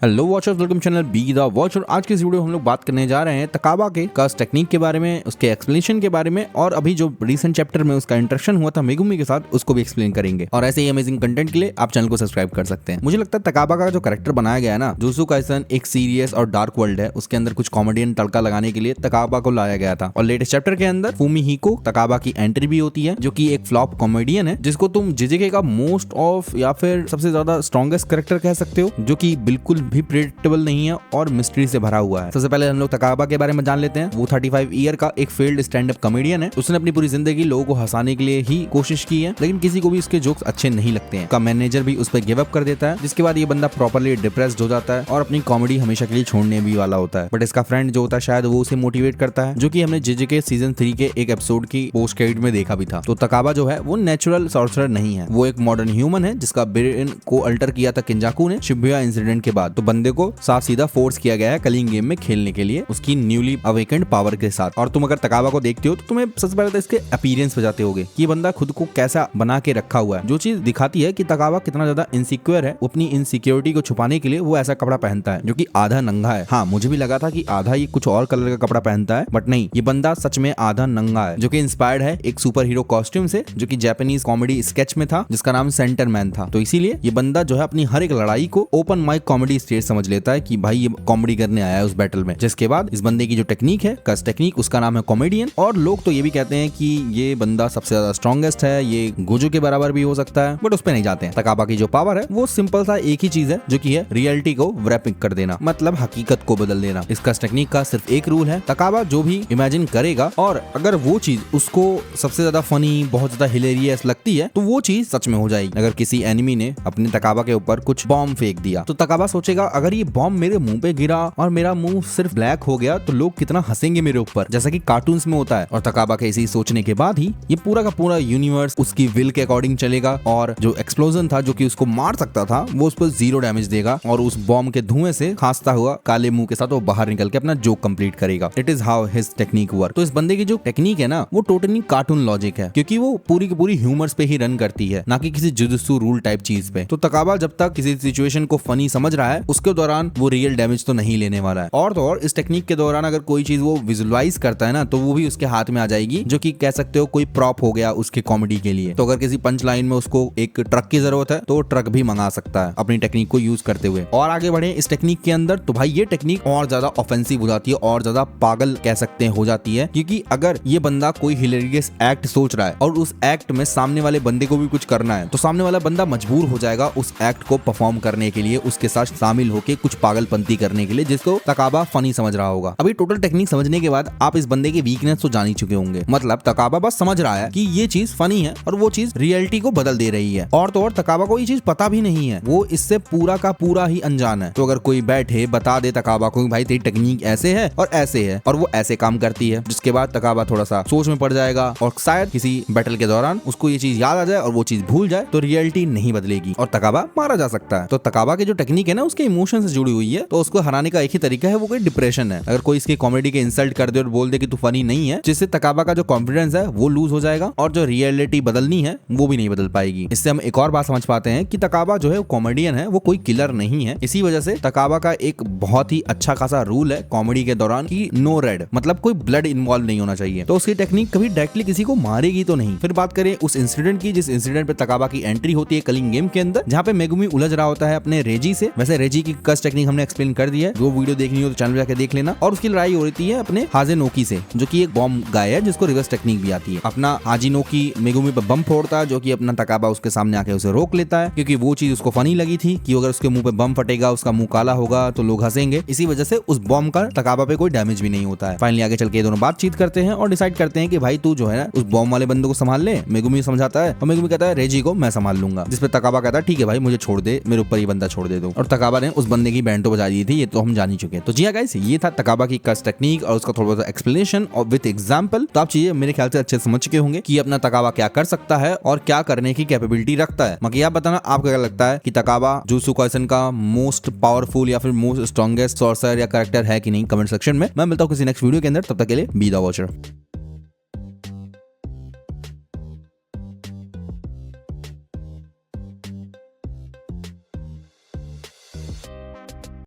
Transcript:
Hello watchers, welcome channel be the watcher. आज की इस वीडियो में हम लोग बात करने जा रहे हैं तकाबा के कास्ट टेक्निक के बारे में, उसके एक्सप्लेनेशन के बारे में, और अभी जो रिसेंट चैप्टर में उसका इंटरेक्शन हुआ था मेगुमी के साथ, उसको भी एक्सप्लेन करेंगे। और ऐसे ही अमेजिंग कंटेंट के लिए आप चैनल को सब्सक्राइब कर सकते हैं। मुझे लगता है तकाबा का जो कैरेक्टर बनाया गया है ना, जुजुत्सु काइसन एक सीरियस और डार्क वर्ल्ड है, उसके अंदर कुछ कॉमेडियन तड़का लगाने के लिए तकाबा को लाया गया था। और लेटेस्ट चैप्टर के अंदर फुमिहिको तकाबा की एंट्री भी होती है, जो कि एक फ्लॉप कॉमेडियन है, जिसको तुम जेजेके का मोस्ट ऑफ या फिर सबसे ज्यादा स्ट्रॉन्गेस्ट कैरेक्टर कह सकते हो, जो कि बिल्कुल भी प्रेडिक्टेबल नहीं है और मिस्ट्री से भरा हुआ है। सबसे पहले हम लोग तकाबा के बारे में जान लेते हैं। वो 35 ईयर का एक फेल्ड स्टैंड अप कॉमेडियन है। उसने अपनी पूरी जिंदगी लोगों को हंसाने के लिए ही कोशिश की है, लेकिन किसी को भी उसके जोक्स अच्छे नहीं लगते हैं। का मैनेजर भी उस पर गिव अप कर देता है, जिसके बाद ये बंदा प्रॉपर्ली डिप्रेस्ड हो जाता है और अपनी कॉमेडी हमेशा के लिए छोड़ने भी वाला होता है। बट इसका फ्रेंड जो होता है शायद वो उसे मोटिवेट करता है, जो कि हमने जेजेके सीजन 3 के एक एपिसोड की पोस्ट क्रेडिट में देखा भी था। तो तकाबा जो है वो नेचुरल सॉर्सरर नहीं है, वो एक मॉडर्न ह्यूमन है जिसका ब्रेन को अल्टर किया था किंजाकू ने शिबुया इंसिडेंट के बाद। तो बंदे को साफ सीधा फोर्स किया गया है कलिंग गेम में खेलने के लिए उसकी न्यूली अवेकेंड पावर के साथ। और तुम अगर तकाबा को देखते हो तो तुम्हें सबसे पहले तो इसके अपीयरेंस पे जाते होगे कि ये बंदा खुद को कैसा बना के रखा हुआ है, जो चीज दिखाती है कि तकाबा कितना ज्यादा इनसिक्योर है। वो अपनी इनसिक्योरिटी को छुपाने के लिए वो ऐसा कपड़ा पहनता है जो कि आधा नंगा है। हाँ, मुझे भी लगा था कि आधा ये कुछ और कलर का कपड़ा पहनता है, बट नहीं, ये बंदा सच में आधा नंगा है, जो कि इंस्पायर्ड है एक सुपर हीरो कॉस्ट्यूम से, जो कि जापानीज कॉमेडी स्केच में था, जिसका नाम सेंटर मैन था। तो इसीलिए ये बंदा जो है अपनी हर एक लड़ाई को ओपन माइक कॉमेडी स्टेज समझ लेता है कि भाई ये कॉमेडी करने आया है उस बैटल में। जिसके बाद इस बंदे की जो टेक्निक है, कस टेक्निक, उसका नाम है कॉमेडियन। और लोग तो ये भी कहते हैं कि ये बंदा सबसे ज्यादा स्ट्रॉन्गेस्ट है, ये गोजो के बराबर भी हो सकता है, बट उस पे नहीं जाते हैं। तकाबा की जो पावर है वो सिंपल सा एक ही चीज है, जो कि है रियलिटी को रैपिंग कर देना, मतलब हकीकत को बदल देना। इस कस टेक्निक का सिर्फ एक रूल है, तकाबा जो भी इमेजिन करेगा और अगर वो चीज उसको सबसे ज्यादा फनी, बहुत ज्यादा हिलेरियस लगती है, तो वो चीज सच में हो जाएगी। अगर किसी एनिमी ने अपने तकाबा के ऊपर कुछ बॉम्ब फेंक दिया, तो तकाबा सोचेगा अगर ये बॉम्ब मेरे मुंह पे गिरा और मेरा मुंह सिर्फ ब्लैक हो गया तो लोग कितना हंसेंगे मेरे ऊपर, जैसा कि कार्टून्स में होता है। और तकाबा के इसी सोचने के बाद ही ये पूरा का पूरा यूनिवर्स उसकी विल के अकॉर्डिंग चलेगा, और जो एक्सप्लोजन था जो कि उसको मार सकता था, वो उस पर 0 डैमेज देगा, और उस बॉम्ब के धुएं से खांसता हुआ काले मुंह के साथ वो बाहर निकल के अपना जोक कंप्लीट करेगा। It is how his technique work. तो इस बंदे की जो टेक्निक है ना, वो टोटली कार्टून लॉजिक है, क्योंकि वो पूरी की पूरी ह्यूमर्स पे ही रन करती है, ना कि किसी जुजुत्सु रूल टाइप चीज पे। तो तकाबा जब तक किसी सिचुएशन को फनी समझ रहा है, उसके दौरान वो रियल डैमेज तो नहीं लेने वाला है। और तो और इस टेक्निक के दौरान अगर कोई चीज वो विजुअलाइज करता है ना, तो वो भी उसके हाथ में आ जाएगी, जो कि कह सकते हो कोई प्रॉप हो गया उसके कॉमेडी के लिए। तो अगर किसी पंच लाइन में उसको एक ट्रक की जरूरत है, तो ट्रक भी मंगा सकता है अपनी टेक्निक को यूज करते हुए। और आगे बढ़े इस टेक्निक के अंदर, तो भाई ये टेक्निक और ज्यादा ऑफेंसिव हो जाती है, और ज्यादा पागल कह सकते हैं हो जाती है, क्योंकि अगर ये बंदा कोई हिलेरियस एक्ट सोच रहा है और उस एक्ट में सामने वाले बंदे को भी कुछ करना है, तो सामने वाला बंदा मजबूर हो जाएगा उस एक्ट को परफॉर्म करने के लिए, उसके साथ शामिल होकर कुछ पागलपंती करने के लिए, जिसको तकाबा फनी समझ रहा होगा। अभी टोटल टेक्निक समझने के बाद आप इस बंदे के वीकनेस तो जान ही चुके होंगे। मतलब तकाबा बस समझ रहा है कि ये चीज फनी है और वो चीज रियलिटी को बदल दे रही है, और तो और तकाबा को ये चीज पता भी नहीं है, वो इससे पूरा का पूरा ही अनजान है। तो अगर कोई बैठे बता दे तकाबा को भाई तेरी टेक्निक ऐसे है और ऐसे है और वो ऐसे काम करती है, जिसके बाद तकाबा थोड़ा सा सोच में पड़ जाएगा और शायद किसी बैटल के दौरान उसको ये चीज याद आ जाए और वो चीज भूल जाए, तो रियलिटी नहीं बदलेगी और तकाबा मारा जा सकता है। तो तकाबा की जो टेक्निक है ना, उसके इमोशन से जुड़ी हुई है, तो उसको हराने का एक ही तरीका है, वो कोई डिप्रेशन है। अगर कोई इसकी कॉमेडी के इंसल्ट कर दे और बोल दे कि तू फनी नहीं है, जिससे तकाबा का जो कॉन्फिडेंस है वो लूज हो जाएगा और जो रियलिटी बदलनी है वो भी नहीं बदल पाएगी। इससे हम एक और बात समझ पाते हैं कि तकाबा जो है कॉमेडियन है, वो कोई किलर नहीं है। इसी वजह से तकाबा का एक बहुत ही अच्छा खासा रूल है कॉमेडी के दौरान कि नो रेड, मतलब कोई ब्लड इन्वॉल्व नहीं होना चाहिए। तो उसकी टेक्निक कभी डायरेक्टली किसी को मारेगी तो नहीं। फिर बात करें उस इंसिडेंट की, जिस इंसिडेंट पे तकाबा की एंट्री होती है कलिंग गेम के अंदर, जहाँ पे मेगुमी उलझ रहा होता है अपने रेजी से। वैसे रेजी की कस टेक्निक हमने एक्सप्लेन कर दिया है, वो वीडियो देखनी हो तो चैनल जाके देख लेना। और उसकी लड़ाई हो रही है अपने हाजेनोकी से, जो कि एक बॉम्ब गाय है, जिसको रिवर्स टेक्निक भी आती है। अपना हाजिनोकी मेगुमी पे बम फोड़ता है, जो कि अपना तकाबा उसके सामने आके उसे रोक लेता है, क्योंकि वो चीज उसको फनी लगी थी कि अगर उसके मुंह पे बम फटेगा, उसका मुंह काला होगा तो लोग हंसेंगे। इसी वजह से उस बॉम्ब का तकाबा पे कोई डैमेज भी नहीं होता है। फाइनली आगे चल के दोनों बातचीत करते हैं और डिसाइड करते हैं कि भाई तू जो है ना उस बॉम्ब वाले बंदे को संभाल ले। मेगुमी समझाता है और मेगुमी कहता है रेजी को मैं संभाल लूंगा, जिसपे तकाबा कहता है ठीक है भाई मुझे छोड़ दे, मेरे ऊपर ये बंदा छोड़ दे दो। और तकाबा ने उस बंदे की बैंड तो बजा दी थी, ये तो हम जान ही चुके हैं। तो जी गाइस, ये था तकाबा की कस टेक्निक और उसका थोड़ा बहुत एक्सप्लेनेशन और विद एग्जांपल। तो आप चीजें मेरे ख्याल से अच्छे समझ चुके होंगे कि अपना तकाबा क्या कर सकता है और क्या करने की कैपेबिलिटी रखता है। बाकी आप बताना आपको क्या लगता है कि तकाबा जुजुत्सु काइसन का मोस्ट पावरफुल या फिर मोस्ट स्ट्रॉन्गेस्ट सॉर्सर या कैरेक्टर है कि नहीं, कमेंट सेक्शन में। मैं मिलता हूँ किसी नेक्स्ट वीडियो के अंदर, तब तक के लिए बी द वॉचर।